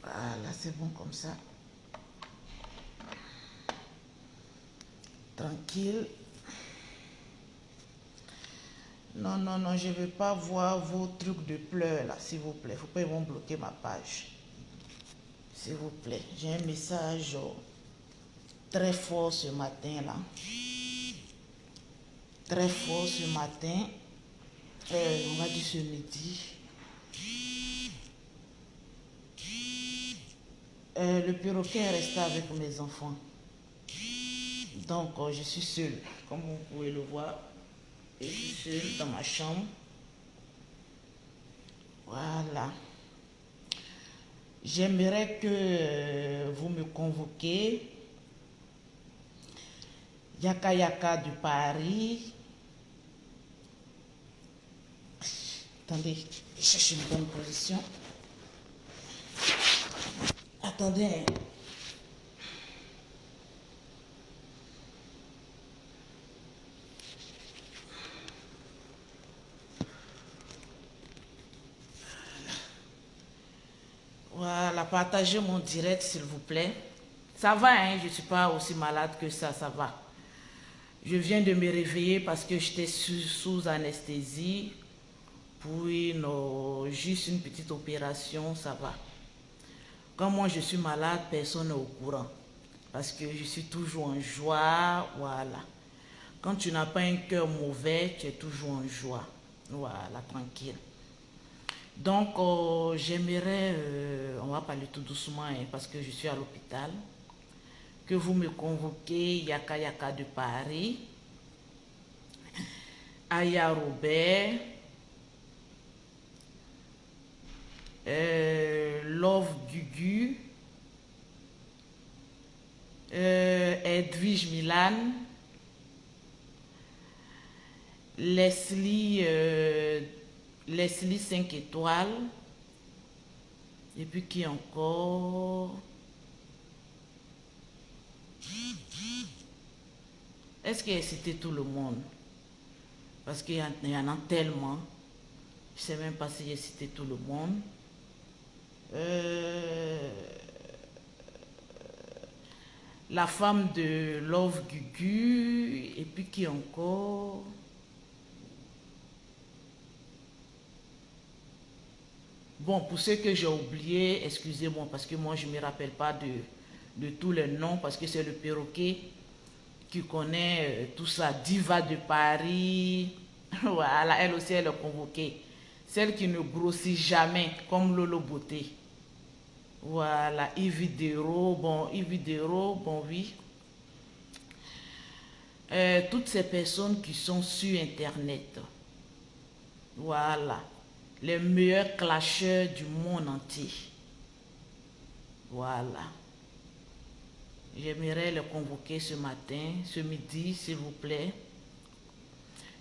Voilà, c'est bon comme ça. Tranquille. Non, non, non, je ne veux pas voir vos trucs de pleurs là, s'il vous plaît. Il ne faut pas qu'ils vont bloquer ma page. S'il vous plaît. J'ai un message très fort ce matin là. Très fort ce matin. On va dire ce midi. Le perroquet est resté avec mes enfants. Donc, je suis seule, comme vous pouvez le voir. Et je suis seule dans ma chambre. Voilà. J'aimerais que vous me convoquiez. Yaka Yaka de Paris. Attendez, je cherche une bonne position. Attendez. Voilà, partagez mon direct s'il vous plaît. Ça va, hein, je ne suis pas aussi malade que ça va. Je viens de me réveiller parce que j'étais sous anesthésie. Puis juste une petite opération, ça va. Quand moi je suis malade, personne n'est au courant. Parce que je suis toujours en joie, voilà. Quand tu n'as pas un cœur mauvais, tu es toujours en joie. Voilà, tranquille. Donc, j'aimerais, on va parler tout doucement hein, parce que je suis à l'hôpital, que vous me convoquez Yaka Yaka de Paris, Aya Robert, Love Gugu, Edwige Milan, Leslie 5 étoiles, et puis qui encore? Est-ce qu'il a cité tout le monde? Parce qu'il y en a tellement. Je ne sais même pas si j'ai cité tout le monde. La femme de Love Gugu, et puis qui encore? Bon, pour ceux que j'ai oubliés, excusez-moi, parce que moi je ne me rappelle pas de tous les noms, parce que c'est le perroquet qui connaît tout ça. Diva de Paris, voilà, elle aussi elle est convoquée. Celle qui ne grossit jamais, comme Lolo Beauté. Voilà, Yvidero, bon oui. Toutes ces personnes qui sont sur Internet. Voilà. Les meilleurs clasheurs du monde entier. Voilà. J'aimerais les convoquer ce matin, ce midi, s'il vous plaît.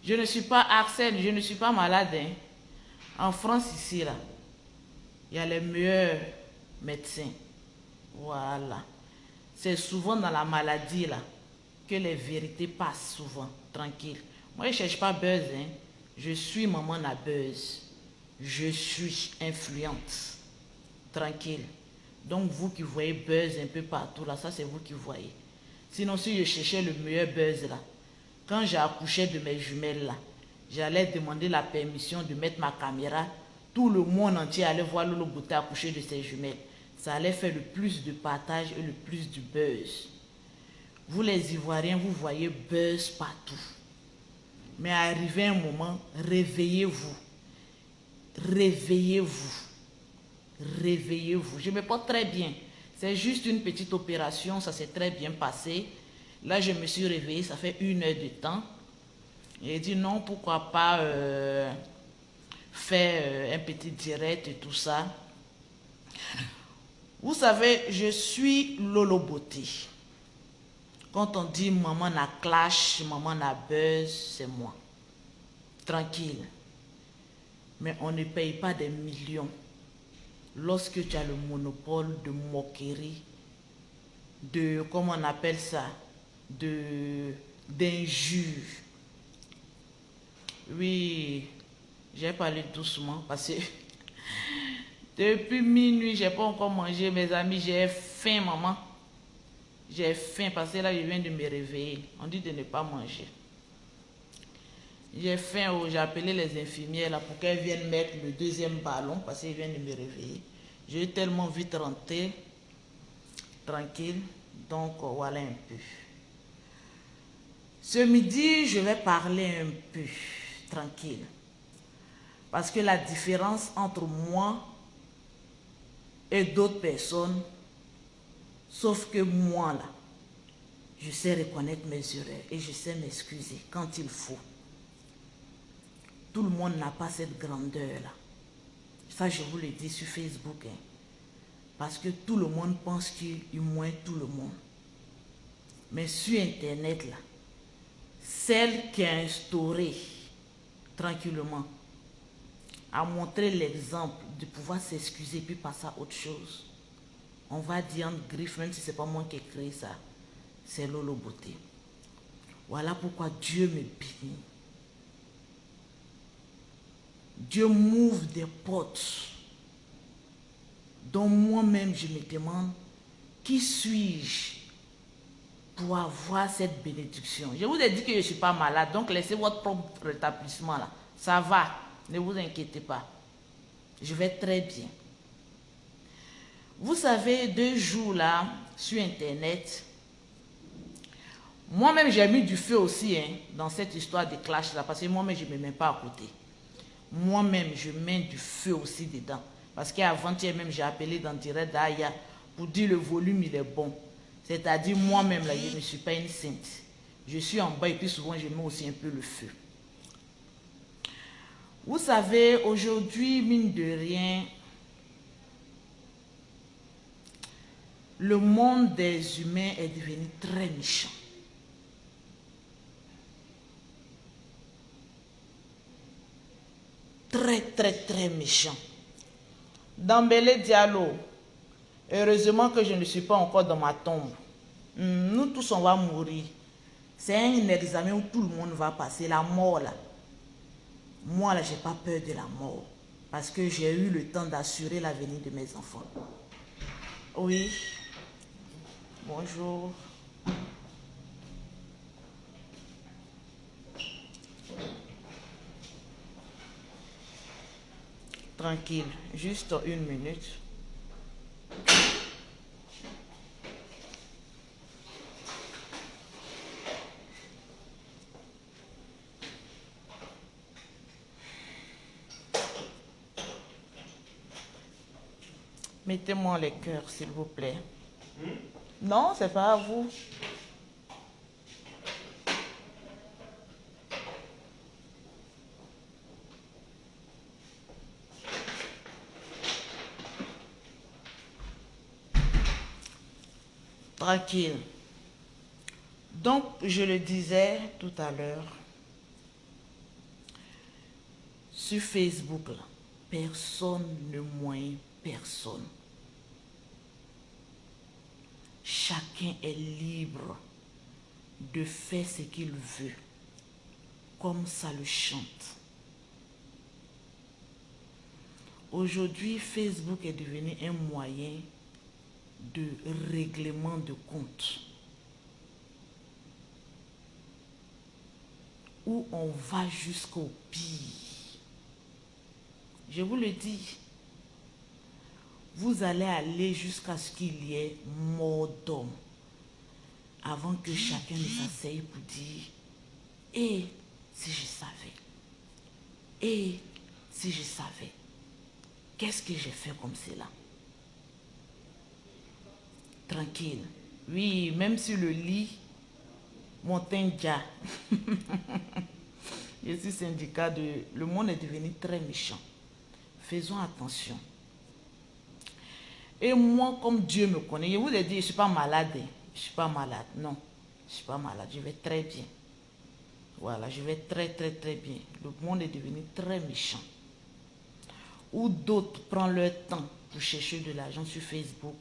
Je ne suis pas Axel, je ne suis pas malade. Hein. En France, ici, là, il y a les meilleurs médecins. Voilà. C'est souvent dans la maladie, là, que les vérités passent souvent. Tranquille. Moi, je ne cherche pas buzz. Hein. Je suis maman à buzz. Je suis influente. Tranquille. Donc, vous qui voyez buzz un peu partout, là, ça, c'est vous qui voyez. Sinon, si je cherchais le meilleur buzz, là, quand j'ai accouché de mes jumelles, là, j'allais demander la permission de mettre ma caméra. Tout le monde entier allait voir Lolo Beauté accoucher de ses jumelles. Ça allait faire le plus de partage et le plus de buzz. Vous, les Ivoiriens, vous voyez buzz partout. Mais arrivé un moment, réveillez-vous. Réveillez-vous. Réveillez-vous. Je me porte très bien. C'est juste une petite opération, ça s'est très bien passé. Là, je me suis réveillée, ça fait 1 heure de temps. J'ai dit non, pourquoi pas faire un petit direct et tout ça. Vous savez, je suis Lolo Beauté. Quand on dit maman n'a clash, maman n'a buzz, c'est moi. Tranquille. Mais on ne paye pas des millions lorsque tu as le monopole de moquerie, de, comment on appelle ça, d'injures. Oui, j'ai parlé doucement parce que Depuis minuit, j'ai pas encore mangé, mes amis. J'ai faim, maman. J'ai faim parce que là, je viens de me réveiller. On dit de ne pas manger. J'ai faim, oh, j'ai appelé les infirmières là pour qu'elles viennent mettre le deuxième ballon parce qu'ils viennent de me réveiller. J'ai tellement vite rentré, tranquille. Donc, voilà un peu. Ce midi, je vais parler un peu, tranquille. Parce que la différence entre moi et d'autres personnes, sauf que moi là, je sais reconnaître mes erreurs et je sais m'excuser quand il faut. Tout le monde n'a pas cette grandeur-là. Ça, je vous le dis sur Facebook. Hein. Parce que tout le monde pense qu'il moins tout le monde. Mais sur Internet, là, celle qui a instauré tranquillement, a montré l'exemple de pouvoir s'excuser puis passer à autre chose. On va dire en griffe, même si ce n'est pas moi qui ai créé ça, c'est Lolo Beauté. Voilà pourquoi Dieu me bénit. Dieu m'ouvre des portes dont moi-même je me demande qui suis-je pour avoir cette bénédiction. Je vous ai dit que je ne suis pas malade, donc laissez votre propre rétablissement là. Ça va, ne vous inquiétez pas. Je vais très bien. Vous savez, 2 jours là, sur Internet, moi-même j'ai mis du feu aussi hein, dans cette histoire de clash là, parce que moi-même je ne me mets pas à côté. Moi-même, je mets du feu aussi dedans. Parce qu'avant-hier même, j'ai appelé dans direct d'Aya pour dire le volume, il est bon. C'est-à-dire, moi-même, là, je ne suis pas une sainte. Je suis en bas et puis souvent, je mets aussi un peu le feu. Vous savez, aujourd'hui, mine de rien, le monde des humains est devenu très méchant. Très, très, très méchant. Dambélé Diallo, heureusement que je ne suis pas encore dans ma tombe. Nous tous, on va mourir. C'est un examen où tout le monde va passer. La mort, là. Moi, là, je n'ai pas peur de la mort. Parce que j'ai eu le temps d'assurer l'avenir de mes enfants. Oui. Bonjour. Tranquille. Juste 1 minute. Mettez-moi les cœurs, s'il vous plaît. Non, c'est pas à vous. Tranquille. Donc, je le disais tout à l'heure, sur Facebook, là, personne ne moigne personne. Chacun est libre de faire ce qu'il veut, comme ça le chante. Aujourd'hui, Facebook est devenu un moyen de règlement de compte, où on va jusqu'au pire. Je vous le dis, vous allez aller jusqu'à ce qu'il y ait mort d'homme avant que chacun ne s'asseye pour dire « Et si je savais? Et si je savais? Qu'est-ce que j'ai fait comme cela ?» Tranquille. Oui, même sur le lit, Montagne. Je suis syndicat de... Le monde est devenu très méchant. Faisons attention. Et moi, comme Dieu me connaît, je vous ai dit, je ne suis pas malade. Je ne suis pas malade. Non, je ne suis pas malade. Je vais très bien. Voilà, je vais très, très, très bien. Le monde est devenu très méchant. Ou d'autres prennent leur temps pour chercher de l'argent sur Facebook.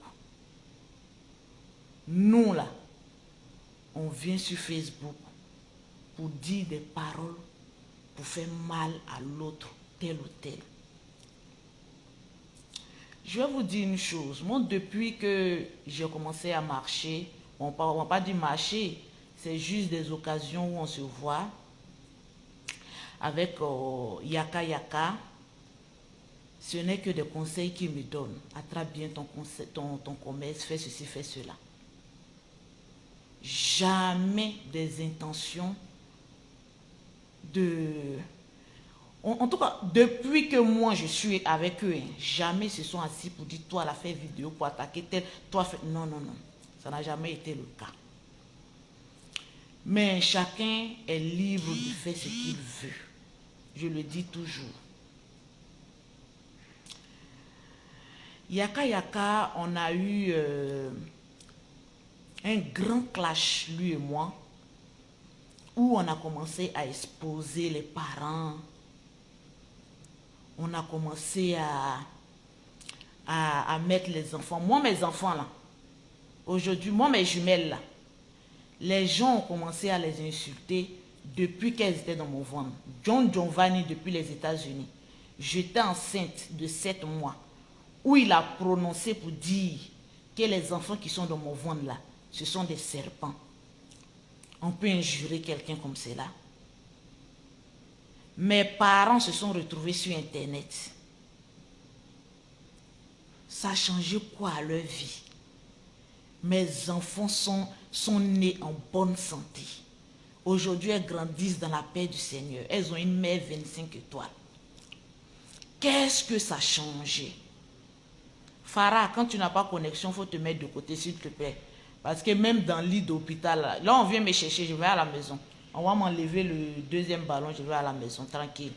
Nous, là, on vient sur Facebook pour dire des paroles, pour faire mal à l'autre, tel ou tel. Je vais vous dire une chose. Moi, depuis que j'ai commencé à marcher, on ne va pas dire marcher, c'est juste des occasions où on se voit avec Yaka Yaka. Ce n'est que des conseils qu'il me donne. Attrape bien ton commerce, fais ceci, fais cela. Jamais des intentions de... En tout cas, depuis que moi je suis avec eux, jamais ils se sont assis pour dire, toi, la faire vidéo pour attaquer tel, toi, fait... Non, non, non. Ça n'a jamais été le cas. Mais chacun est libre de faire ce qu'il veut. Je le dis toujours. Yaka Yaka, on a eu un grand clash, lui et moi, où on a commencé à exposer les parents. On a commencé à mettre les enfants. Moi, mes enfants, là, aujourd'hui, moi, mes jumelles, là, les gens ont commencé à les insulter depuis qu'elles étaient dans mon ventre. John Giovanni, depuis les États-Unis. J'étais enceinte de 7 mois, où il a prononcé pour dire que les enfants qui sont dans mon ventre, là, ce sont des serpents. On peut injurer quelqu'un comme cela. Mes parents se sont retrouvés sur Internet. Ça a changé quoi à leur vie? Mes enfants sont nés en bonne santé. Aujourd'hui, elles grandissent dans la paix du Seigneur. Elles ont une mère 25 étoiles. Qu'est-ce que ça a changé? Farah, quand tu n'as pas connexion, il faut te mettre de côté, s'il te plaît. Parce que même dans le lit d'hôpital, là, on vient me chercher, je vais à la maison. On va m'enlever le deuxième ballon, je vais à la maison, tranquille.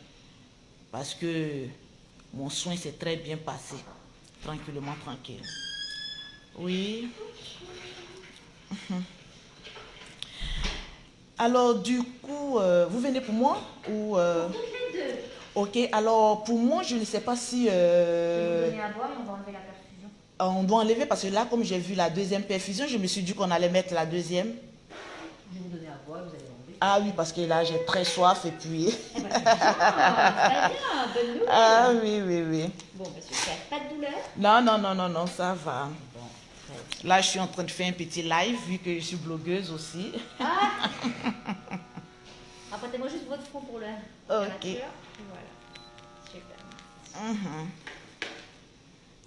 Parce que mon soin s'est très bien passé. Tranquillement, tranquille. Oui. Alors, du coup, vous venez pour moi ou Ok, alors pour moi, je ne sais pas si... Je vais vous donner à boire et on va enlever la perfusion. On doit enlever parce que là, comme j'ai vu la deuxième perfusion, je me suis dit qu'on allait mettre la deuxième. Je vais vous donner à boire, vous allez enlever. Ah oui, parce que là, j'ai très soif et puis... Eh ben, c'est bien, bonne nouvelle. Ah oui, oui, oui. Bon, bah super, pas de douleur? Non, non, non, non, non, ça va. Bon, très bien. Là, je suis en train de faire un petit live, vu que je suis blogueuse aussi. Ah Apportez-moi juste votre front pour la Ok. Voilà, super. Mhm.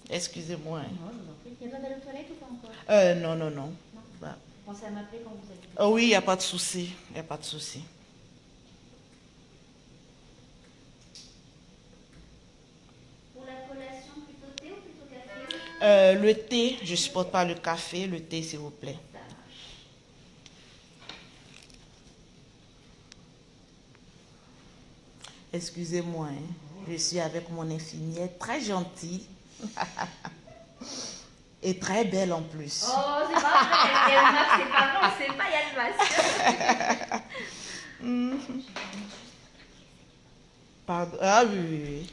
Excusez-moi. Hein. Non, je vous en prie. Il y a besoin d'aller aux toilettes ou pas encore? Non, non, non. Non. Bah. Pensez à m'appeler quand vous allez. Oh oui, il n'y a pas de souci. Il n'y a pas de souci. Pour la collation, plutôt thé ou plutôt café? Le thé, je ne supporte pas le café. Le thé, s'il vous plaît. Ça marche. Excusez-moi. Hein. Je suis avec mon infirmière, très gentille. Et très belle en plus. Oh, c'est pas vrai, c'est pas vrai, c'est pas Yann Masse. Pardon. Ah oui, oui, oui.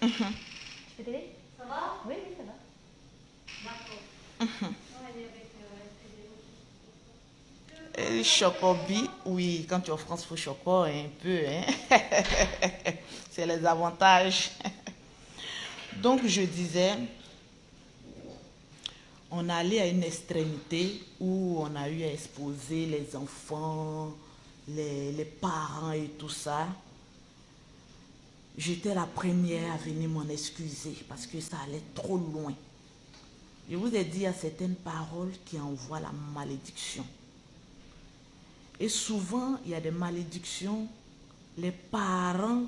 Je peux t'aider? Ça va? Oui, oui, ça va. D'accord. Et Chocobi, oui, quand tu es en France, il faut choco un peu. Hein. C'est les avantages. Donc, je disais, on allait à une extrémité où on a eu à exposer les enfants, les parents et tout ça. J'étais la première à venir m'en excuser parce que ça allait trop loin. Je vous ai dit, il y a certaines paroles qui envoient la malédiction. Et souvent, il y a des malédictions, les parents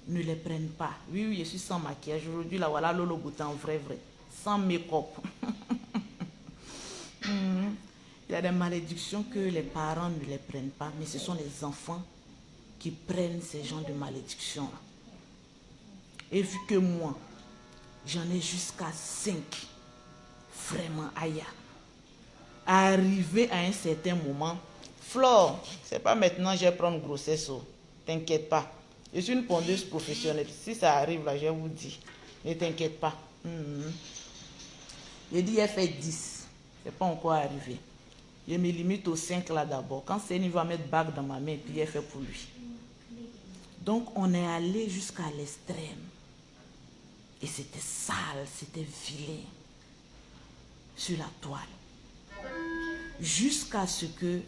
ne les prennent pas. Oui, oui, je suis sans maquillage. Aujourd'hui, là, voilà, Lolo Boutin, vrai. Sans make-up. Il y a des malédictions que les parents ne les prennent pas, mais ce sont les enfants qui prennent ces genres de malédictions. Et vu que moi, j'en ai jusqu'à 5, vraiment, aïe. Arrivé à un certain moment, Flore, c'est pas maintenant que je vais prendre grossesse, t'inquiète pas. Je suis une pondeuse professionnelle. Si ça arrive là, je vous dis, ne t'inquiète pas. Je dis, elle fait 10. C'est pas encore arrivé. Je me limite aux 5 là d'abord. Quand Céline va mettre bague dans ma main, puis elle fait pour lui. Donc, on est allé jusqu'à l'extrême. Et c'était sale, c'était vilain sur la toile. Jusqu'à ce que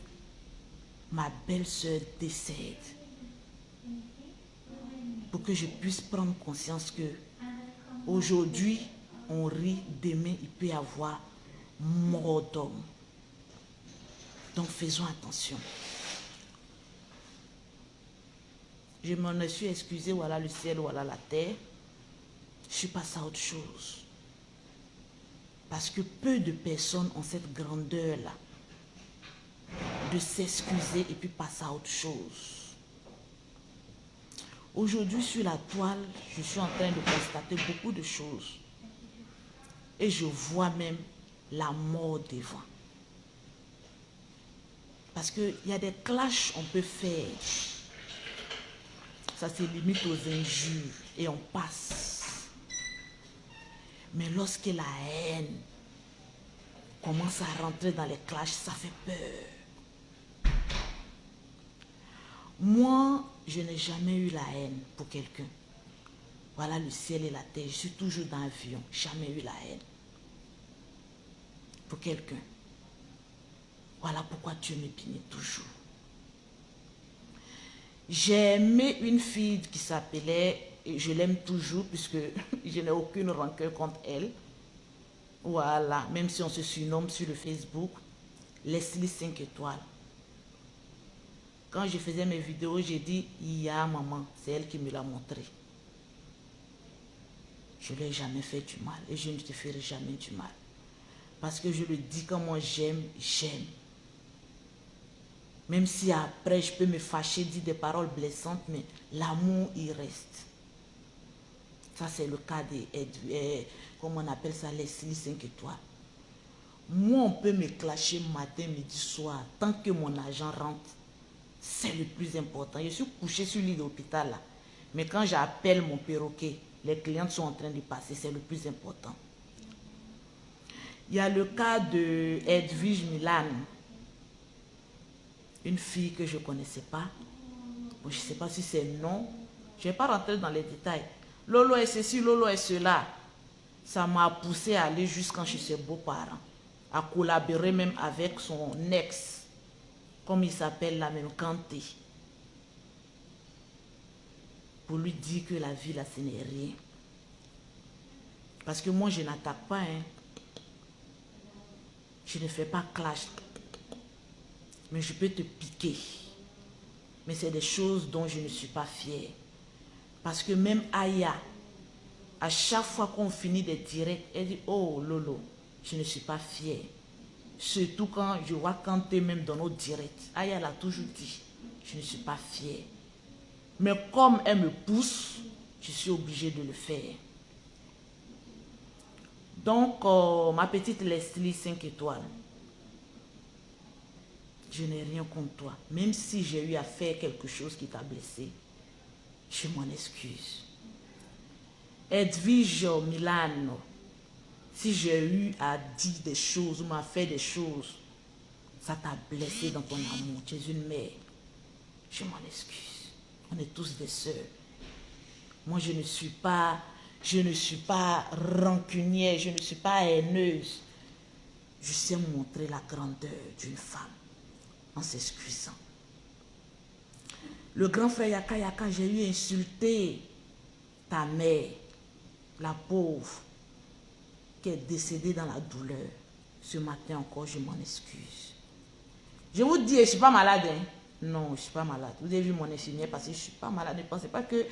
ma belle-sœur décède. Pour que je puisse prendre conscience que aujourd'hui, on rit, demain, il peut y avoir mort d'homme. Donc, faisons attention. Je m'en suis excusé, voilà le ciel, voilà la terre. Je suis passée à autre chose. Parce que peu de personnes ont cette grandeur-là de s'excuser et puis passer à autre chose. Aujourd'hui, sur la toile, je suis en train de constater beaucoup de choses. Et je vois même la mort devant. Parce qu'il y a des clashs qu'on peut faire. Ça se limite aux injures et on passe. Mais lorsque la haine commence à rentrer dans les clashs, ça fait peur. Moi, je n'ai jamais eu la haine pour quelqu'un. Voilà le ciel et la terre. Je suis toujours dans l'avion. Jamais eu la haine pour quelqu'un. Voilà pourquoi Dieu me bénit toujours. J'ai aimé une fille qui s'appelait, et je l'aime toujours puisque je n'ai aucune rancœur contre elle. Voilà, même si on se surnomme sur le Facebook, Leslie 5 étoiles. Quand je faisais mes vidéos, j'ai dit, il y a maman, c'est elle qui me l'a montré. Je ne lui ai jamais fait du mal et je ne te ferai jamais du mal. Parce que je le dis, quand moi j'aime, j'aime. Même si après je peux me fâcher, dire des paroles blessantes, mais l'amour il reste. Ça c'est le cas de comment on appelle ça, Leslie 5 étoiles. Moi on peut me clasher matin, midi, soir, tant que mon argent rentre. C'est le plus important. Je suis couché sur l'île d'hôpital là. Mais quand j'appelle mon perroquet, les clientes sont en train de passer, c'est le plus important. Il y a le cas de Edwige Milan. Une fille que je ne connaissais pas. Bon, je ne sais pas si c'est non. Je ne vais pas rentrer dans les détails. Lolo est ceci, Lolo est cela. Ça m'a poussé à aller jusqu'en chez ses beaux-parents. À collaborer même avec son ex. Comme il s'appelle la même Kanté. Pour lui dire que la vie là, ce n'est rien. Parce que moi, je n'attaque pas. Hein. Je ne fais pas clash. Mais je peux te piquer. Mais c'est des choses dont je ne suis pas fière. Parce que même Aya, à chaque fois qu'on finit des directs, elle dit, oh Lolo, je ne suis pas fière. Surtout quand je vois Kanté même dans nos directs. Aya l'a toujours dit, je ne suis pas fière. Mais comme elle me pousse, je suis obligée de le faire. Donc, ma petite Leslie 5 étoiles, je n'ai rien contre toi. Même si j'ai eu à faire quelque chose qui t'a blessé, je m'en excuse. Edwige Milano, si j'ai eu à dire des choses ou m'a fait des choses, ça t'a blessé dans ton amour. Tu es une mère. Je m'en excuse. On est tous des sœurs. Moi, je ne suis pas rancunière, je ne suis pas haineuse. Je sais montrer la grandeur d'une femme en s'excusant. Le grand frère Yaka Yaka, j'ai eu insulté ta mère, la pauvre, qui est décédée dans la douleur. Ce matin encore, je m'en excuse. Je vous dis, je ne suis pas malade. Hein? Non, je ne suis pas malade. Vous avez vu mon infirmière parce que je ne suis pas malade. Ne pensez pas que,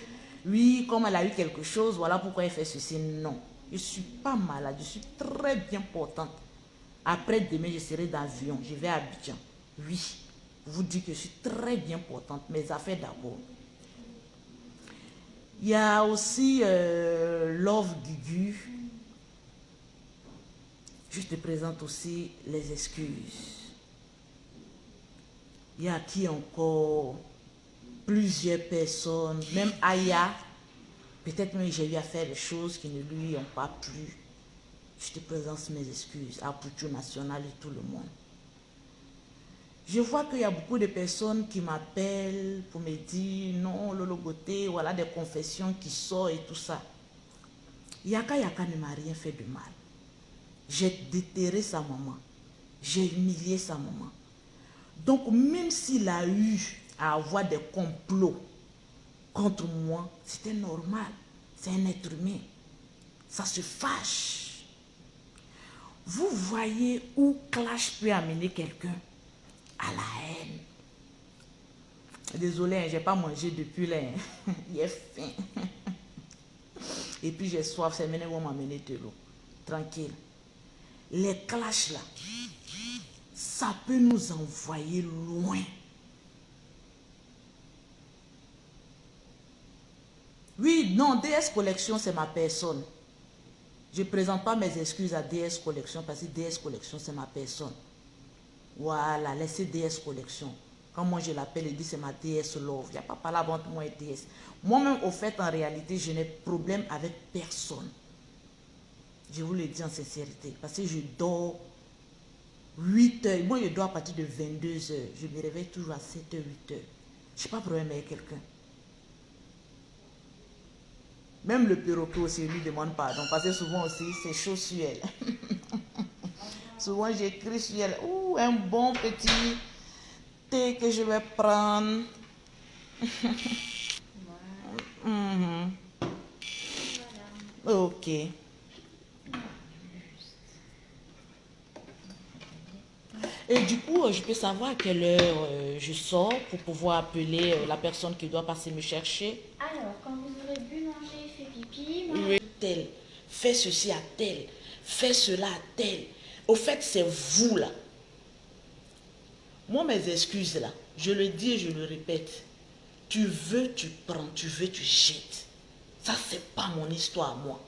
oui, comme elle a eu quelque chose, voilà pourquoi elle fait ceci. Non, je ne suis pas malade. Je suis très bien portante. Après demain, je serai dans l'avion. Je vais à Abidjan. Oui, je vous dis que je suis très bien portante. Mes affaires d'abord. Il y a aussi Love Gugu. Je te présente aussi les excuses. Il y a qui encore? Plusieurs personnes, même Aya. Peut-être même j'ai eu à faire des choses qui ne lui ont pas plu. Je te présente mes excuses à Poutou National et tout le monde. Je vois qu'il y a beaucoup de personnes qui m'appellent pour me dire non, Lolo Beauté, voilà des confessions qui sortent et tout ça. Yaka Yaka ne m'a rien fait de mal. J'ai déterré sa maman. J'ai humilié sa maman. Donc même s'il a eu à avoir des complots contre moi, c'était normal. C'est un être humain. Ça se fâche. Vous voyez où clash peut amener quelqu'un? À la haine. Désolé, j'ai pas mangé depuis là. Il est faim. Et puis j'ai soif, c'est maintenant qu'on m'amener de l'eau. Tranquille. Les clashs là, ça peut nous envoyer loin. Oui, non, DS Collection, c'est ma personne. Je ne présente pas mes excuses à DS Collection parce que DS Collection, c'est ma personne. Voilà, laissez DS Collection. Quand moi je l'appelle, il dit c'est ma DS Love. Il n'y a pas parlé entre moi et DS. Moi-même, au fait, en réalité, je n'ai problème avec personne. Je vous le dis en sincérité. Parce que je dors 8 heures. Moi, je dors à partir de 22 heures. Je me réveille toujours à 7 heures, 8 heures. Je n'ai pas de problème avec quelqu'un. Même le perroquet aussi lui demande pardon. Parce que souvent aussi, c'est chaud sur elle. Souvent, j'écris sur elle. Ouh, un bon petit thé que je vais prendre. Mhm. Ok. Et du coup, je peux savoir à quelle heure je sors pour pouvoir appeler la personne qui doit passer me chercher. Alors, quand vous aurez bu, mangé, fait pipi, Oui. Tel, fais ceci à tel, fais cela à tel. Au fait, c'est vous là. Moi, mes excuses là, je le dis et je le répète. Tu veux, tu prends, tu veux, tu jettes. Ça, c'est pas mon histoire, moi.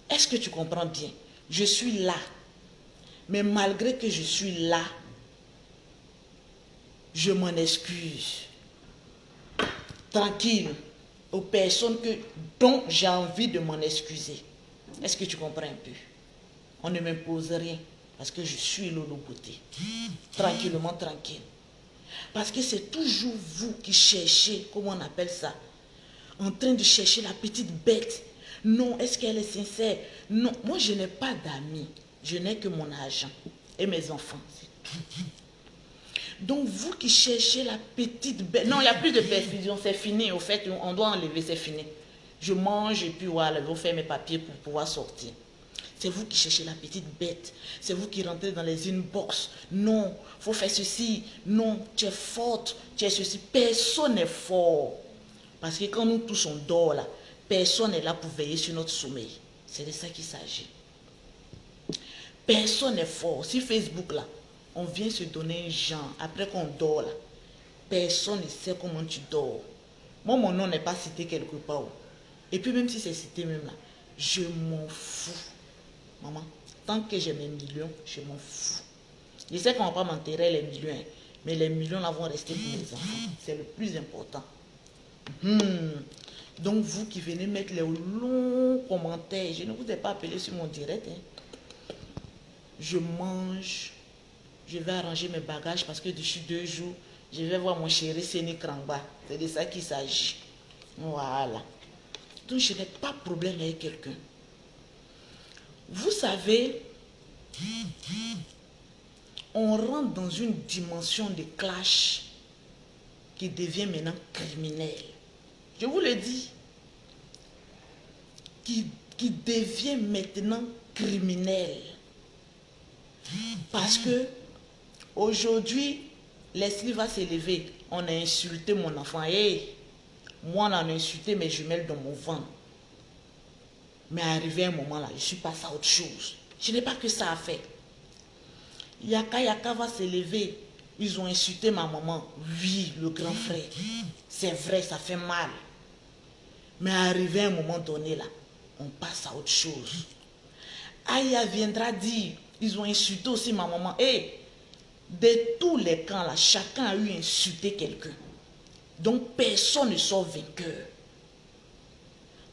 Est-ce que tu comprends bien? Je suis là. Mais malgré que je suis là, je m'en excuse. Tranquille. Aux personnes dont j'ai envie de m'en excuser. Est-ce que tu comprends un peu? On ne m'impose rien. Parce que je suis Lolo Beauté. Tranquillement, tranquille. Parce que c'est toujours vous qui cherchez, comment on appelle ça, en train de chercher la petite bête. Non, est-ce qu'elle est sincère? Non, moi je n'ai pas d'amis. Je n'ai que mon argent et mes enfants. Donc vous qui cherchez la petite bête. Non, il n'y a plus de perfusion, c'est fini. Au fait, on doit enlever, c'est fini. Je mange et puis voilà, je vais faire mes papiers pour pouvoir sortir. C'est vous qui cherchez la petite bête. C'est vous qui rentrez dans les inbox. Non, il faut faire ceci. Non, tu es forte, tu es ceci. Personne n'est fort. Parce que quand nous tous on dort là, personne n'est là pour veiller sur notre sommeil. C'est de ça qu'il s'agit. Personne n'est fort. Si Facebook là, on vient se donner un genre, après qu'on dort là, personne ne sait comment tu dors. Moi, mon nom n'est pas cité quelque part. Et puis même si c'est cité même là, je m'en fous. Maman, tant que j'ai mes millions, je m'en fous. Je sais qu'on ne va pas m'enterrer les millions, hein, mais les millions là vont rester pour les enfants. C'est le plus important. Donc vous qui venez mettre les longs commentaires, je ne vous ai pas appelé sur mon direct. Hein. Je mange, je vais arranger mes bagages parce que d'ici 2 jours, je vais voir mon chéri Séné Krangba. C'est de ça qu'il s'agit. Voilà. Donc je n'ai pas de problème avec quelqu'un. Vous savez, on rentre dans une dimension de clash qui devient maintenant criminelle. Je vous le dis. Qui devient maintenant criminel. Parce que aujourd'hui, Leslie va s'élever. On a insulté mon enfant. Hey, moi, on a insulté mes jumelles dans mon ventre. Mais arrivé un moment là, je suis passé à autre chose. Je n'ai pas que ça à faire. Yaka Yaka va s'élever. Ils ont insulté ma maman. Oui, le grand frère. C'est vrai, ça fait mal. Mais arrivé à un moment donné là, on passe à autre chose. Aya viendra dire, ils ont insulté aussi ma maman. Et de tous les camps là, chacun a eu insulté quelqu'un. Donc personne ne sort vainqueur.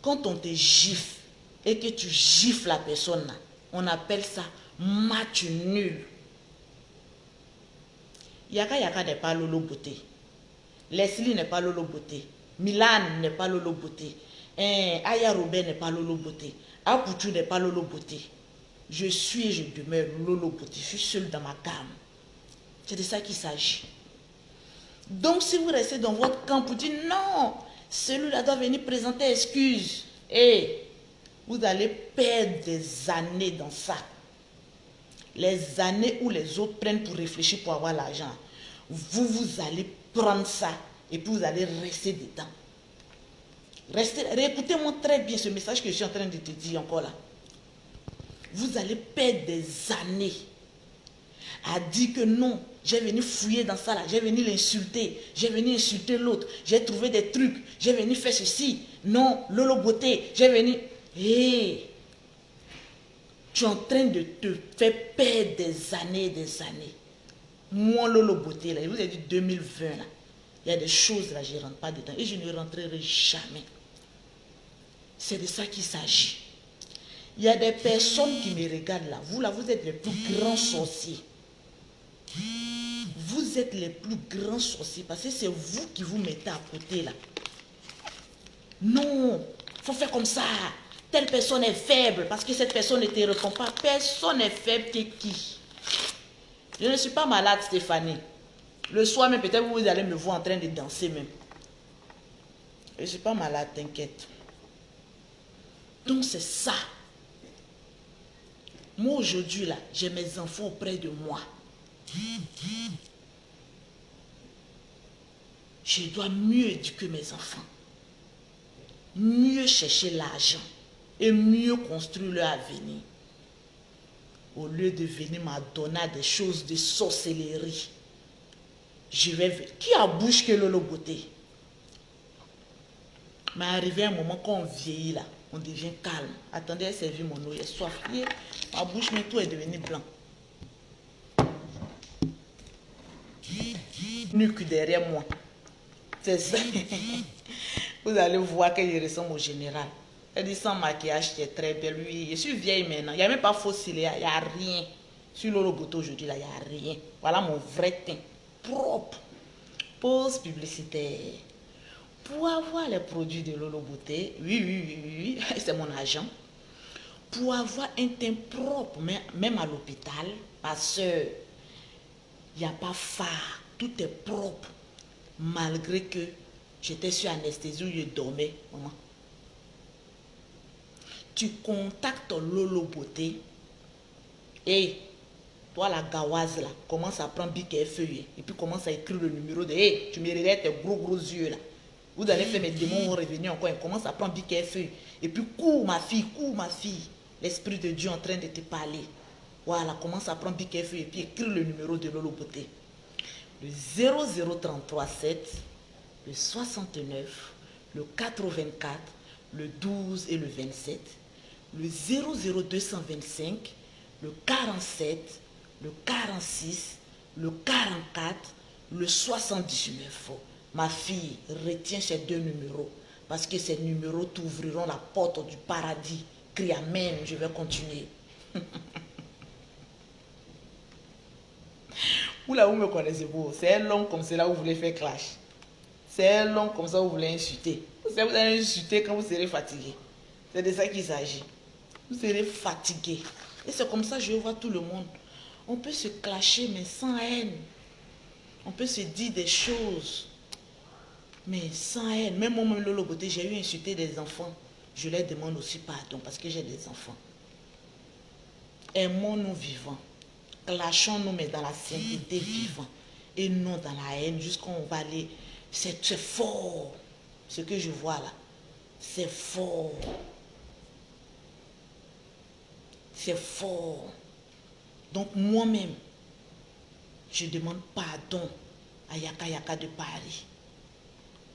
Quand on te gifle et que tu gifles la personne là, on appelle ça match nul. Yaka Yaka n'est pas Lolo Beauté. Leslie n'est pas Lolo Beauté. Milan n'est pas Lolo Beauté. Aya Robert n'est pas Lolo Beauté. Apoutou n'est pas Lolo Beauté. Je suis et je demeure Lolo Beauté. Je suis seule dans ma gamme. C'est de ça qu'il s'agit. Donc si vous restez dans votre camp pour dire non, celui-là doit venir présenter excuse, et vous allez perdre des années dans ça. Les années où les autres prennent pour réfléchir pour avoir l'argent, vous allez prendre ça et puis vous allez rester dedans. Réécoutez-moi très bien ce message que je suis en train de te dire encore là. Vous allez perdre des années à dire que non, j'ai venu fouiller dans ça là, j'ai venu l'insulter, j'ai venu insulter l'autre, j'ai trouvé des trucs, j'ai venu faire ceci, non, Lolo Beauté, j'ai venu... Hé, tu es en train de te faire perdre des années et des années. Moi, Lolo Beauté, là, je vous ai dit 2020, là, il y a des choses là, je ne rentre pas dedans et je ne rentrerai jamais. C'est de ça qu'il s'agit. Il y a des personnes qui me regardent là. Vous là, vous êtes les plus grands sorciers. Vous êtes les plus grands sorciers parce que c'est vous qui vous mettez à côté là. Non, il faut faire comme ça. Telle personne est faible parce que cette personne ne te répond pas. Personne n'est faible, t'es qui? Je ne suis pas malade, Stéphanie. Le soir même, peut-être vous allez me voir en train de danser même. Je ne suis pas malade, t'inquiète. Donc c'est ça. Moi aujourd'hui là, j'ai mes enfants auprès de moi. Je dois mieux éduquer mes enfants. Mieux chercher l'argent. Et mieux construire leur avenir. Au lieu de venir m'adonner à des choses de sorcellerie. Je vais... Qui a bouche que Lolo Beauté? Mais arrivé un moment quand on vieillit là, on devient calme. Attendez à servir mon eau, il est soif. Ma bouche, mais tout est devenu blanc. Nuque derrière moi. C'est ça. Vous allez voir que je ressemble au général. Elle dit sans maquillage, tu es très belle. Oui, je suis vieille maintenant. Il n'y a même pas faux cils, il n'y a rien. Sur Lolo Beauté aujourd'hui, là, il n'y a rien. Voilà mon vrai teint. Propre. Pause publicitaire. Pour avoir les produits de Lolo Beauté, oui, c'est mon agent. Pour avoir un teint propre, même à l'hôpital, parce que il n'y a pas phare, tout est propre. Malgré que j'étais sur anesthésie où je dormais, maman. Tu contactes Lolo Beauté et toi la gawaze là, commence à prendre bic et feuille et puis commence à écrire le numéro de hey, tu me regardes tes gros yeux là. Vous allez faire mes démons vont revenir encore, commence à prendre bic et feuille et puis cours ma fille, l'esprit de Dieu est en train de te parler. Voilà, commence à prendre bic et feuille et puis écrire le numéro de Lolo Beauté. Le 00337, le 69, le 84, le 12 et le 27, le 00225, le 47, le 46, le 44, le 79. Ma fille, retiens ces deux numéros parce que ces numéros t'ouvriront la porte du paradis. Crie Amen, je vais continuer. Vous là, vous me connaissez vous. C'est un long comme cela, vous voulez faire clash. C'est un long comme ça, vous voulez insulter. Vous allez insulter quand vous serez fatigué. C'est de ça qu'il s'agit. Vous serez fatigué. Et c'est comme ça que je vois tout le monde. On peut se clasher, mais sans haine. On peut se dire des choses, mais sans haine. Même moi, Lolo Beauté, j'ai eu insulté des enfants. Je leur demande aussi pardon parce que j'ai des enfants. Aimons-nous vivants. Clashons-nous, mais dans la sainteté vivant. Et non dans la haine, jusqu'à on va aller. C'est fort. Ce que je vois là, c'est fort. C'est fort. Donc moi-même, je demande pardon à Yaka Yaka de Paris.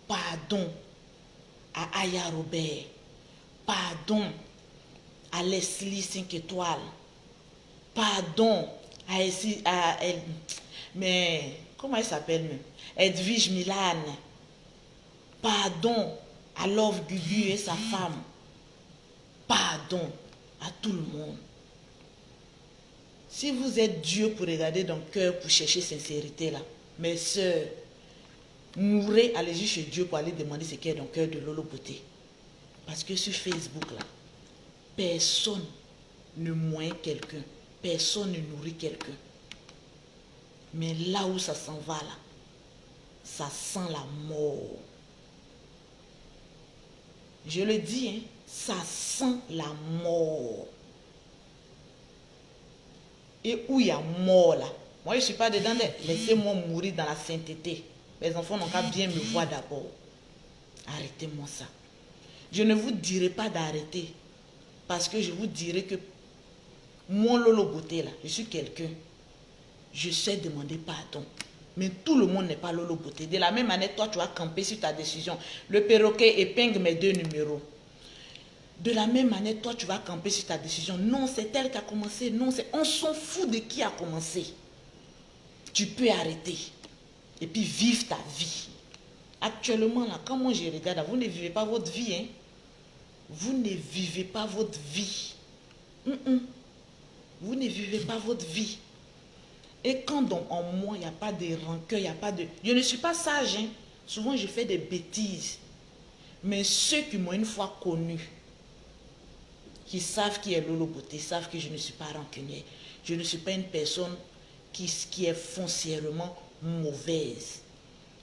Pardon à Aya Robert. Pardon à Leslie 5 étoiles. Pardon à mais comment elle s'appelle même? Edwige Milan. Pardon à Love Gugu et sa femme. Pardon à tout le monde. Si vous êtes Dieu pour regarder dans le cœur pour chercher sincérité là, Mes soeurs, mourrez, allez-y chez Dieu pour aller demander ce qu'il y a dans le cœur de Lolo Beauté. Parce que sur Facebook, là, personne ne moye quelqu'un. Personne ne nourrit quelqu'un. Mais là où ça s'en va, là, ça sent la mort. Je le dis, hein, ça sent la mort. Et où il y a mort, là, moi je ne suis pas dedans, laissez-moi mourir dans la sainteté. Les enfants n'ont qu'à bien me voir d'abord. Arrêtez-moi ça. Je ne vous dirai pas d'arrêter. Parce que je vous dirai que mon Lolo Beauté, là, je suis quelqu'un. Je sais demander pardon. Mais tout le monde n'est pas Lolo Beauté. De la même manière, toi, tu vas camper sur ta décision. Le perroquet épingle mes 2 numéros. De la même manière, toi, tu vas camper sur ta décision. Non, c'est elle qui a commencé. Non, on s'en fout de qui a commencé. Tu peux arrêter. Et puis vivre ta vie. Actuellement, là, quand moi je regarde, vous ne vivez pas votre vie. Hein? Vous ne vivez pas votre vie. Vous ne vivez pas votre vie. Et quand donc en moi, il n'y a pas de rancœur, il n'y a pas de... Je ne suis pas sage. Hein? Souvent, je fais des bêtises. Mais ceux qui m'ont une fois connu, qui savent qui est Lolo Beauté, savent que je ne suis pas rancunière. Je ne suis pas une personne qui est foncièrement mauvaise.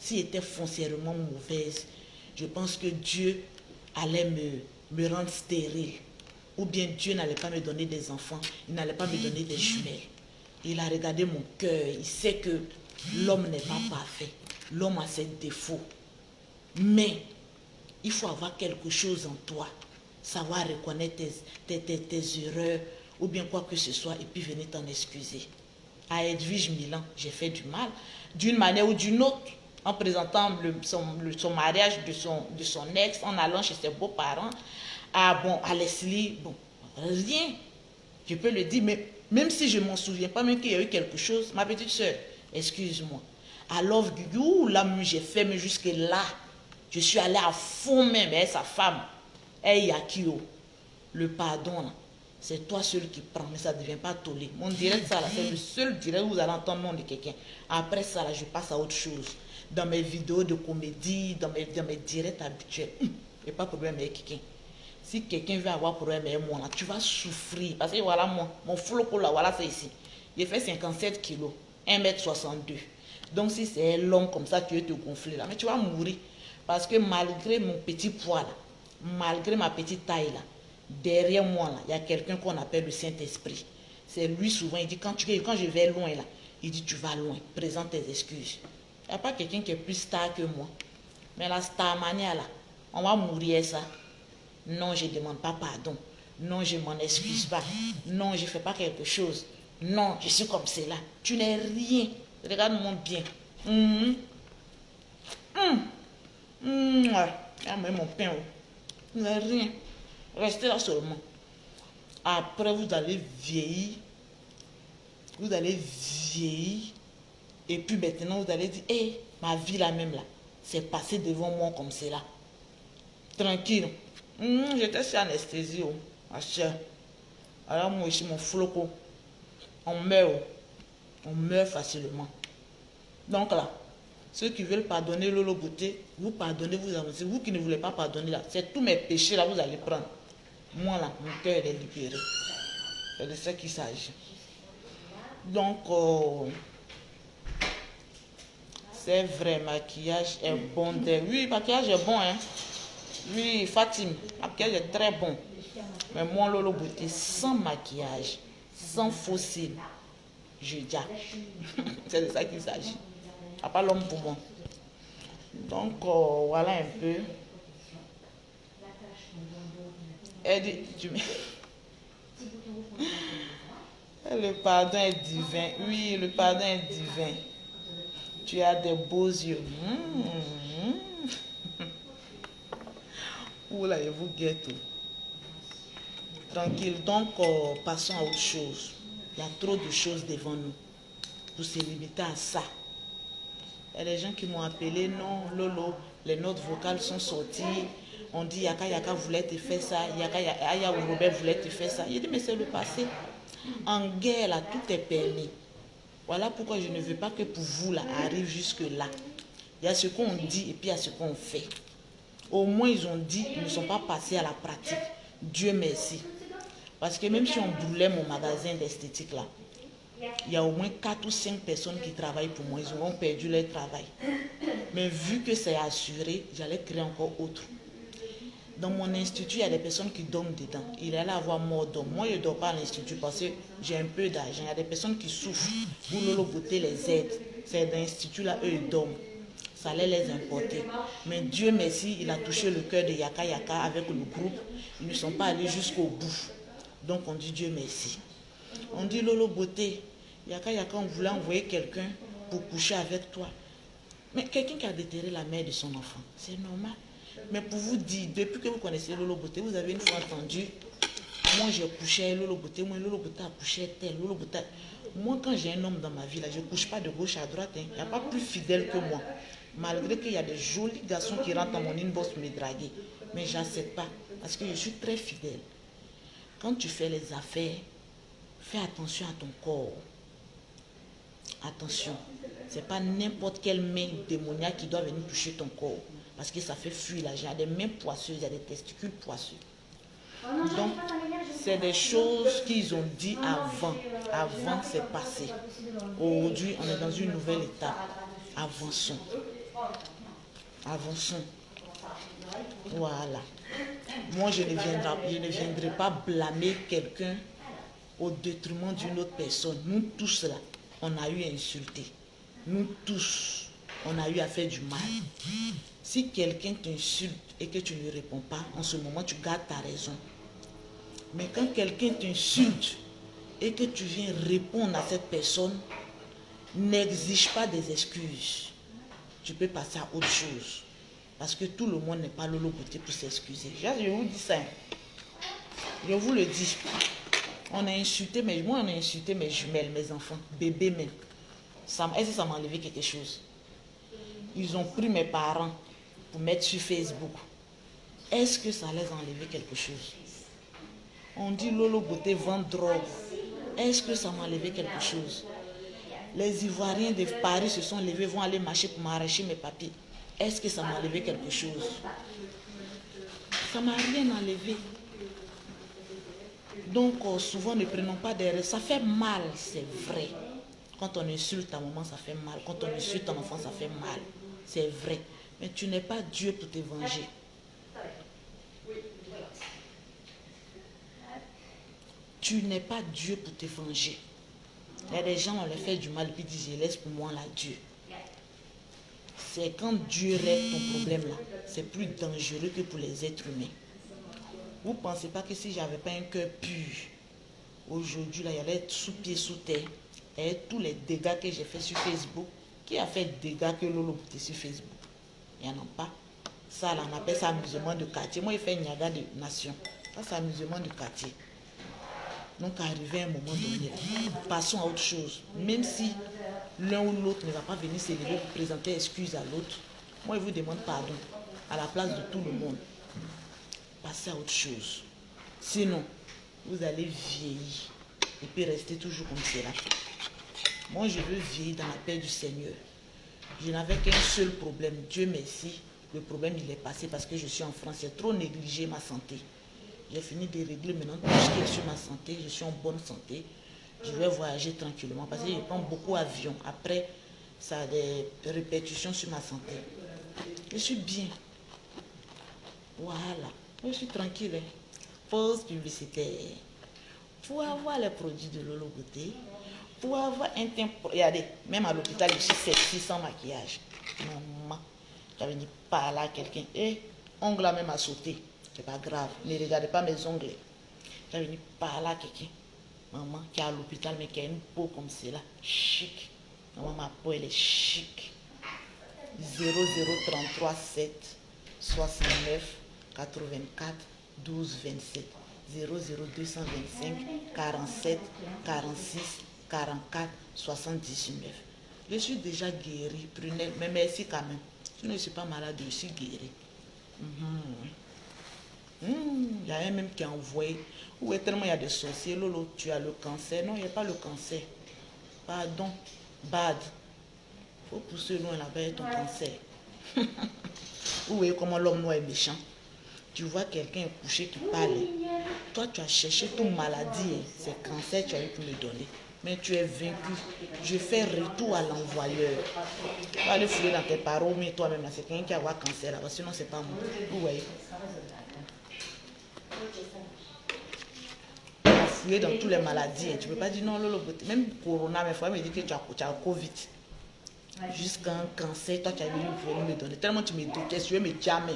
S'il était foncièrement mauvaise, je pense que Dieu allait me rendre stérile. Ou bien Dieu n'allait pas me donner des enfants, il n'allait pas me donner des jumelles. Il a regardé mon cœur, il sait que l'homme n'est pas parfait. L'homme a ses défauts. Mais il faut avoir quelque chose en toi. Savoir reconnaître tes erreurs ou bien quoi que ce soit et puis venir t'en excuser. À Edwige Milan, j'ai fait du mal d'une manière ou d'une autre en présentant son mariage de son ex, en allant chez ses beaux-parents. À Leslie, bon, rien. Je peux le dire, mais même si je ne m'en souviens pas, même qu'il y a eu quelque chose, ma petite soeur, excuse-moi. À Love Gugu, là, j'ai fait, mais jusque-là, je suis allée à fond même, et sa femme, elle Yakio, le pardon, là, c'est toi seul qui prends, mais ça ne devient pas tollé. Mon direct, ça, là, c'est le seul direct où vous allez entendre le nom de quelqu'un. Après ça, là, je passe à autre chose. Dans mes vidéos de comédie, dans mes directs habituels, il n'y a pas de problème avec quelqu'un. Si quelqu'un veut avoir problème avec moi, là, tu vas souffrir. Parce que voilà, mon floco, là, voilà, c'est ici. J'ai fait 57 kilos, 1m62. Donc, si c'est l'homme comme ça, tu veux te gonfler, là, mais tu vas mourir. Parce que malgré mon petit poids, là, malgré ma petite taille, là, derrière moi, là, il y a quelqu'un qu'on appelle le Saint-Esprit. C'est lui, souvent, il dit, quand je vais loin, là, il dit, tu vas loin, présente tes excuses. Il n'y a pas quelqu'un qui est plus star que moi. Mais la star mania, là, on va mourir ça. Non, je ne demande pas pardon. Non, je ne m'en excuse pas. Non, je ne fais pas quelque chose. Non, je suis comme cela. Tu n'es rien. Regarde-moi bien. Regarde mon pain. Tu n'es rien. Restez là seulement. Après, vous allez vieillir. Vous allez vieillir. Et puis maintenant, vous allez dire, hé, ma vie là même là, c'est passé devant moi comme cela. Tranquille. J'étais sur anesthésie, ma soeur. Alors moi ici, mon floco, on meurt facilement. Donc là, ceux qui veulent pardonner Lolo Beauté, vous pardonnez, vous avancez. Vous qui ne voulez pas pardonner là, c'est tous mes péchés là, vous allez prendre. Moi là, mon cœur est libéré. C'est de ça qu'il s'agit. Donc, c'est vrai, maquillage est bon. Oui, maquillage est bon, hein. Oui, Fatim, maquillage est très bon. Mais moi, Lolo Beauté, sans maquillage, sans fossile, je dis. C'est de ça qu'il s'agit. À pas l'homme pour moi. Donc, voilà un peu. Le pardon est divin. Oui, le pardon est divin. Tu as des beaux yeux. Oula, je vous guette. Tranquille. Donc, passons à autre chose. Il y a trop de choses devant nous. Pour se limiter à ça. Il y a des gens qui m'ont appelé, non, Lolo, les notes vocales sont sorties. On dit, Yaka voulait te faire ça. Aya ou Robert voulait te faire ça. Il dit, mais c'est le passé. En guerre, là, tout est permis. Voilà pourquoi je ne veux pas que pour vous, là, arrive jusque-là. Il y a ce qu'on dit et puis il y a ce qu'on fait. Au moins, ils ont dit, ils ne sont pas passés à la pratique. Dieu merci. Parce que même si on brûlait mon magasin d'esthétique, là, il y a au moins 4 ou 5 personnes qui travaillent pour moi. Ils auront perdu leur travail. Mais vu que c'est assuré, j'allais créer encore autre. Dans mon institut, il y a des personnes qui dorment dedans. Il allait avoir mort d'homme. Moi, je ne dors pas à l'institut parce que j'ai un peu d'argent. Il y a des personnes qui souffrent. Où Lolo Beauté les aide. C'est dans l'institut là, eux, ils dorment. Ça allait les importer. Mais Dieu merci, il a touché le cœur de Yaka Yaka avec le groupe. Ils ne sont pas allés jusqu'au bout. Donc on dit Dieu merci. On dit Lolo Beauté, Yaka Yaka, on voulait envoyer quelqu'un pour coucher avec toi. Mais quelqu'un qui a déterré la mère de son enfant, c'est normal. Mais pour vous dire, depuis que vous connaissez Lolo Beauté, vous avez une fois entendu, moi j'ai couché avec Lolo Beauté, moi Lolo Beauté a couché avec tel, Lolo Beauté. Moi quand j'ai un homme dans ma vie, là, je ne couche pas de gauche à droite. Il n'y a pas plus fidèle que moi. Malgré qu'il y a des jolis garçons qui rentrent dans mon inbox pour me draguer. Mais je n'accepte pas, parce que je suis très fidèle. Quand tu fais les affaires, fais attention à ton corps. Attention, ce n'est pas n'importe quelle main démoniaque qui doit venir toucher ton corps. Parce que ça fait fuir l'argent. Il y a des mains poisseuses, il y a des testicules poisseux. Donc, c'est des choses qu'ils ont dit avant. Avant, c'est passé. Aujourd'hui, on est dans une nouvelle étape. Avançons. Avançons. Voilà. Moi, je ne viendrai pas blâmer quelqu'un au détriment d'une autre personne. Nous tous là, on a eu à insulter. Nous tous, on a eu à faire du mal. Si quelqu'un t'insulte et que tu ne réponds pas, en ce moment, tu gardes ta raison. Mais quand quelqu'un t'insulte et que tu viens répondre à cette personne, n'exige pas des excuses. Tu peux passer à autre chose. Parce que tout le monde n'est pas Lolo Beauté pour s'excuser. Je vous dis ça. Je vous le dis. On a insulté, moi on a insulté mes jumelles, mes enfants, bébés même. Est-ce que ça m'a enlevé quelque chose? Ils ont pris mes parents pour mettre sur Facebook. Est-ce que ça les a enlevé quelque chose? On dit Lolo Beauté vend drogue. Est-ce que ça m'a enlevé quelque chose? Les Ivoiriens de Paris se sont levés, vont aller marcher pour m'arracher mes papiers. Est-ce que ça m'a enlevé quelque chose? Ça ne m'a rien enlevé. Donc, souvent, ne prenons pas des risques. Ça fait mal, c'est vrai. Quand on insulte ta maman, ça fait mal. Quand on insulte ton enfant, ça fait mal. C'est vrai. Mais tu n'es pas Dieu pour te venger. Tu n'es pas Dieu pour te venger. Il y a des gens, on leur fait du mal, puis ils disent, je laisse pour moi là, Dieu. C'est quand Dieu règle ton problème là, c'est plus dangereux que pour les êtres humains. Vous ne pensez pas que si je n'avais pas un cœur pur, aujourd'hui, là, il y allait être sous pied, sous terre. Et tous les dégâts que j'ai fait sur Facebook, qui a fait des dégâts que Lolo Beauté sur Facebook? Il n'y en a pas. Ça, là, on appelle ça amusement de quartier. Moi, il fait Niaga de nation. Ça, c'est amusement de quartier. Donc, arrivé à un moment donné, passons à autre chose. Même si l'un ou l'autre ne va pas venir s'élever pour présenter excuse à l'autre, moi, je vous demande pardon à la place de tout le monde. Passez à autre chose. Sinon, vous allez vieillir et puis rester toujours comme cela. Moi, je veux vieillir dans la paix du Seigneur. Je n'avais qu'un seul problème. Dieu merci, le problème, il est passé parce que je suis en France. J'ai trop négligé ma santé. J'ai fini de régler maintenant tout ce qui est sur ma santé. Je suis en bonne santé. Je vais voyager tranquillement parce que je prends beaucoup d'avions. Après, ça a des répercussions sur ma santé. Je suis bien. Voilà. Je suis tranquille. Hein. Pause publicitaire. Pour avoir les produits de Lolo Beauté, pour avoir un teint... Regardez, même à l'hôpital, je suis sexy sans maquillage. Maman, j'avais dit par là quelqu'un. Et ongles là même à sauter. C'est pas grave. Ne regardez pas mes ongles. J'avais dit par là quelqu'un. Maman qui est à l'hôpital mais qui a une peau comme celle-là. Chic. Maman, ma peau elle est chic. 0033 7 69 84 12 27. 00225 47 46 44 79. Je suis déjà guérie, prunelle, mais merci quand même. Je ne suis pas malade, je suis guérie. Il y a un même qui a envoyé. Où est tellement il y a des sorciers. Lolo, tu as le cancer. Non, il n'y a pas le cancer. Pardon, bad. Faut pousser loin là-bas ton cancer. Vous voyez comment l'homme noir est méchant. Tu vois quelqu'un couché qui parle. Toi, tu as cherché toute maladie. C'est cancer, tu as eu pour me donner. Mais tu es vaincu. Je fais retour à l'envoyeur. Tu vas aller fouiller dans tes paroles, mais toi-même, c'est quelqu'un qui a avoir cancer là-bas. Sinon, c'est pas moi. Vous voyez. Tu as fouillé dans toutes les maladies. Tu ne peux pas dire non, Lolo. Même Corona, mais il faut me dire que tu as Covid. Jusqu'à un cancer, toi, tu as venu pour me donner. Tellement tu me détestes, tu veux me jammer.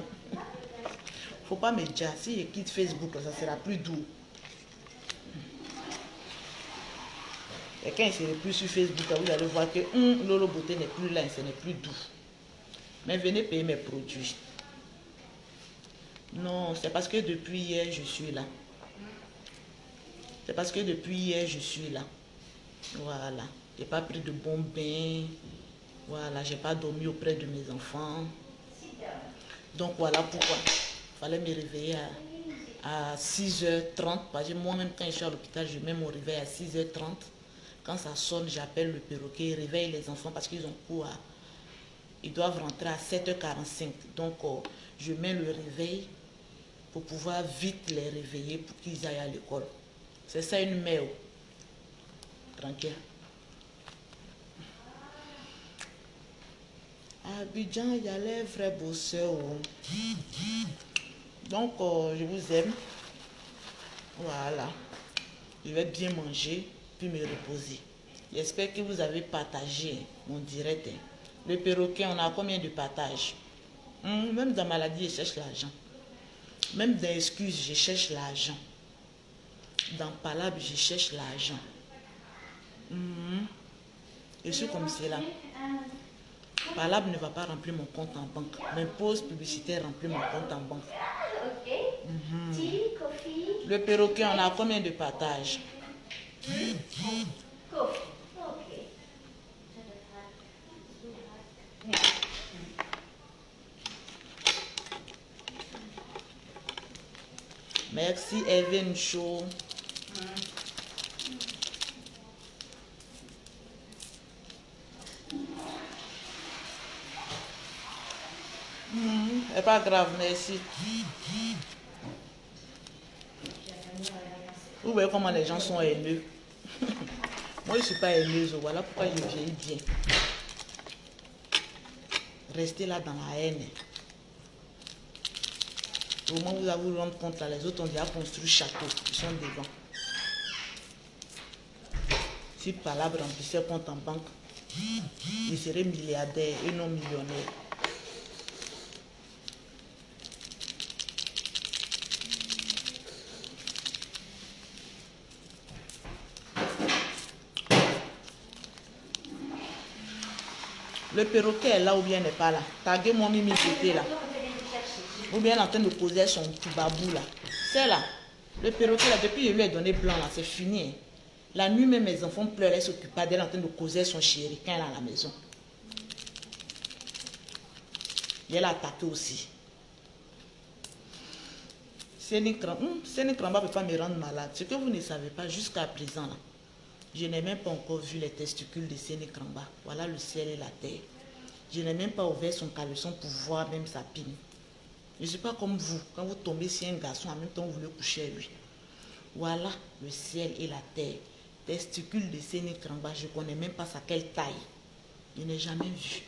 Faut pas me dire. Si je quitte Facebook, ça sera plus doux. Et quand il ne serait plus sur Facebook, vous allez voir que Lolo Beauté n'est plus là, ce n'est plus doux. Mais venez payer mes produits. Non, c'est parce que depuis hier, je suis là. C'est parce que depuis hier, je suis là. Voilà. Je n'ai pas pris de bons bains. Voilà, je n'ai pas dormi auprès de mes enfants. Donc voilà pourquoi. Il fallait me réveiller à 6h30. Parce que moi-même, quand je suis à l'hôpital, je mets mon réveil à 6h30. Quand ça sonne, j'appelle le perroquet, réveille les enfants parce qu'ils ont cours ils doivent rentrer à 7h45. Donc, je mets le réveil pour pouvoir vite les réveiller pour qu'ils aillent à l'école. C'est ça une mère. Tranquille. À Abidjan, il y a les vrais bosseurs. Donc, je vous aime. Voilà. Je vais bien manger, puis me reposer. J'espère que vous avez partagé mon direct. Le perroquet, on a combien de partages? Même dans maladie, je cherche l'argent. Même dans excuses, je cherche l'argent. Dans palabre, je cherche l'argent. Je suis comme cela. Palabre ne va pas remplir mon compte en banque. Mes pauses publicitaires remplissent mon compte en banque. Ok. Tea, coffee. Le perroquet, on a combien de partages? Coffee. Ok. Merci, Evan Show. C'est pas grave, merci. Vous voyez comment les gens sont haineux. Moi, je ne suis pas haineuse. Voilà pourquoi je vieillis bien. Restez là dans la haine. Au moment où vous allez vous rendre compte, là, les autres ont déjà construit château. Ils sont devant. Si Palabre remplissait compte en banque, ils seraient milliardaires et non millionnaires. Le perroquet est là ou bien n'est pas là. Taguez mon mimi côté là. Ou bien en train de poser son petit babou là. C'est là. Le perroquet là, depuis je lui ai donné blanc là, c'est fini. La nuit même mes enfants pleuraient, s'occupaient d'elle en train de causer son chéri quand elle est à la maison. Et elle a attaqué aussi. Séné Kramba ne peut pas me rendre malade. Ce que vous ne savez pas jusqu'à présent là. Je n'ai même pas encore vu les testicules de Séné Kramba. Voilà le ciel et la terre. Je n'ai même pas ouvert son caleçon pour voir même sa pine. Je ne suis pas comme vous. Quand vous tombez sur un garçon, en même temps vous voulez coucher avec lui. Voilà le ciel et la terre. Testicules de Séné Kramba, je ne connais même pas sa quelle taille. Je n'ai jamais vu.